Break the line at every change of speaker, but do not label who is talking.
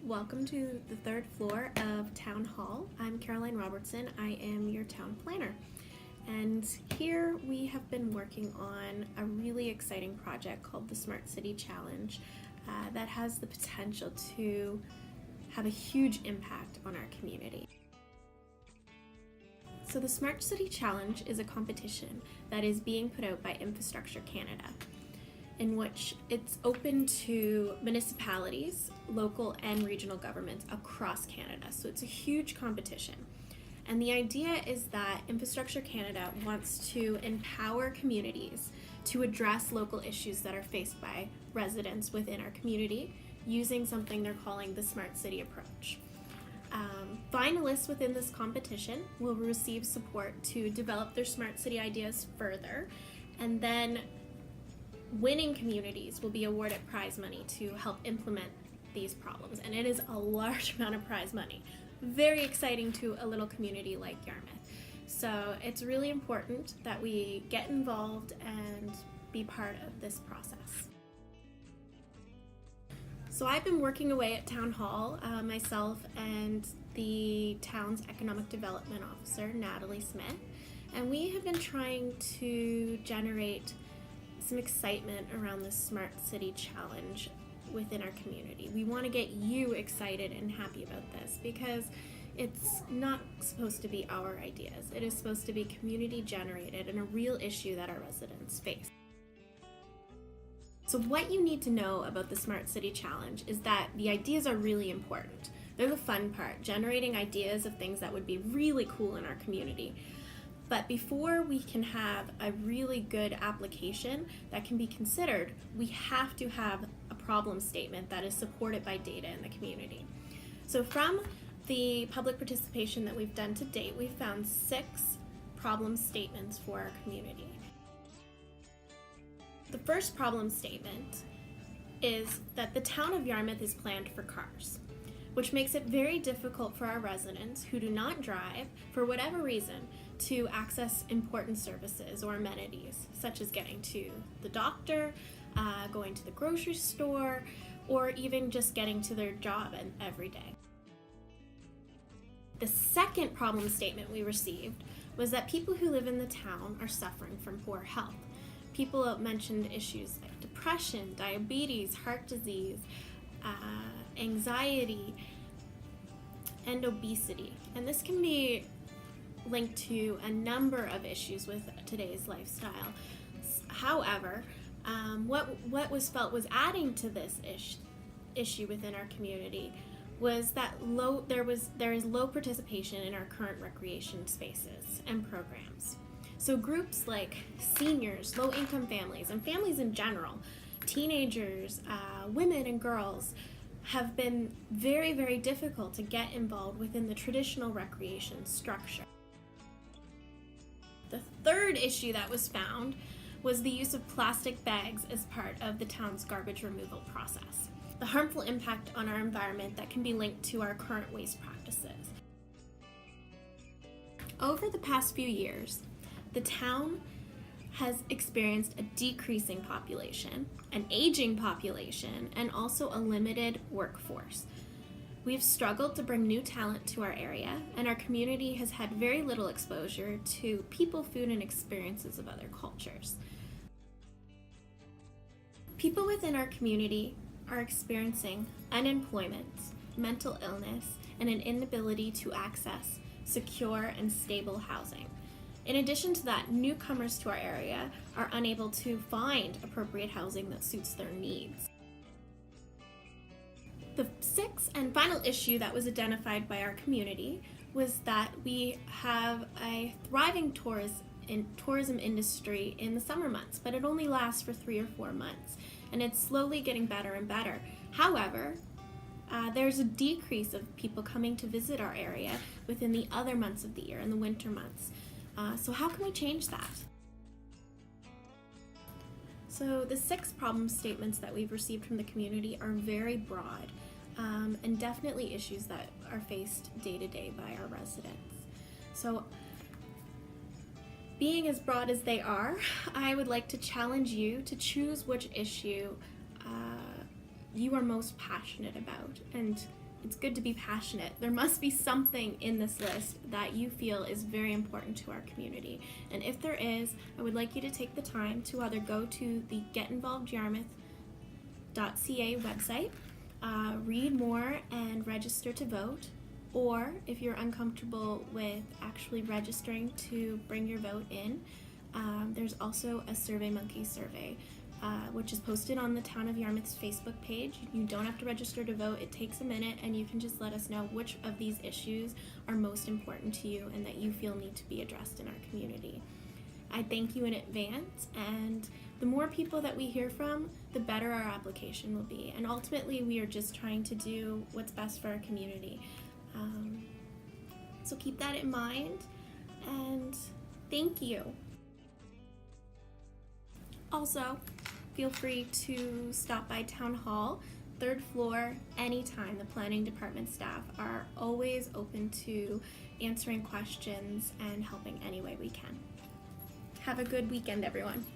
Welcome to the third floor of Town Hall. I'm Caroline Robertson. I am your town planner. And here we have been working on a really exciting project called the Smart City Challenge that has the potential to have a huge impact on our community. So the Smart City Challenge is a competition that is being put out by Infrastructure Canada, in which it's open to municipalities, local and regional governments across Canada. So it's a huge competition. And the idea is that Infrastructure Canada wants to empower communities to address local issues that are faced by residents within our community using something they're calling the Smart City approach. Finalists within this competition will receive support to develop their Smart City ideas further, and then winning communities will be awarded prize money to help implement these problems, and it is a large amount of prize money. Very exciting to a little community like Yarmouth. So it's really important that we get involved and be part of this process. So I've been working away at Town Hall, myself and the town's economic development officer, Natalie Smith, and we have been trying to generate some excitement around the Smart City Challenge within our community. We want to get you excited and happy about this because it's not supposed to be our ideas. It is supposed to be community generated and a real issue that our residents face. So what you need to know about the Smart City Challenge is that the ideas are really important. They're the fun part, generating ideas of things that would be really cool in our community. But before we can have a really good application that can be considered, we have to have a problem statement that is supported by data in the community. So from the public participation that we've done to date, we've found 6 problem statements for our community. The first problem statement is that the town of Yarmouth is planned for cars, which makes it very difficult for our residents who do not drive, for whatever reason, to access important services or amenities, such as getting to the doctor, going to the grocery store, or even just getting to their job every day. The second problem statement we received was that people who live in the town are suffering from poor health. People mentioned issues like depression, diabetes, heart disease, anxiety, and obesity. And this can be linked to a number of issues with today's lifestyle. However, what was felt was adding to this issue within our community was that there is low participation in our current recreation spaces and programs. So groups like seniors, low-income families, and families in general, teenagers, women and girls, have been very, very difficult to get involved within the traditional recreation structure. The third issue that was found was the use of plastic bags as part of the town's garbage removal process, the harmful impact on our environment that can be linked to our current waste practices. Over the past few years, the town has experienced a decreasing population, an aging population, and also a limited workforce. We've struggled to bring new talent to our area, and our community has had very little exposure to people, food, and experiences of other cultures. People within our community are experiencing unemployment, mental illness, and an inability to access secure and stable housing. In addition to that, newcomers to our area are unable to find appropriate housing that suits their needs. The sixth and final issue that was identified by our community was that we have a thriving tourism industry in the summer months, but it only lasts for 3 or 4 months, and it's slowly getting better and better. However, there's a decrease of people coming to visit our area within the other months of the year, in the winter months. So how can we change that? So the 6 problem statements that we've received from the community are very broad and definitely issues that are faced day to day by our residents. So being as broad as they are, I would like to challenge you to choose which issue you are most passionate about and It's good to be passionate. There must be something in this list that you feel is very important to our community. And if there is, I would like you to take the time to either go to the getinvolvedyarmouth.ca website, read more and register to vote, or if you're uncomfortable with actually registering to bring your vote in, there's also a SurveyMonkey survey, which is posted on the Town of Yarmouth's Facebook page. You don't have to register to vote. It takes a minute, and you can just let us know which of these issues are most important to you and that you feel need to be addressed in our community. I thank you in advance, and the more people that we hear from, the better our application will be. And ultimately, we are just trying to do what's best for our community. So keep that in mind, and thank you. Also, feel free to stop by Town Hall, 3rd floor, anytime. The planning department staff are always open to answering questions and helping any way we can. Have a good weekend, everyone.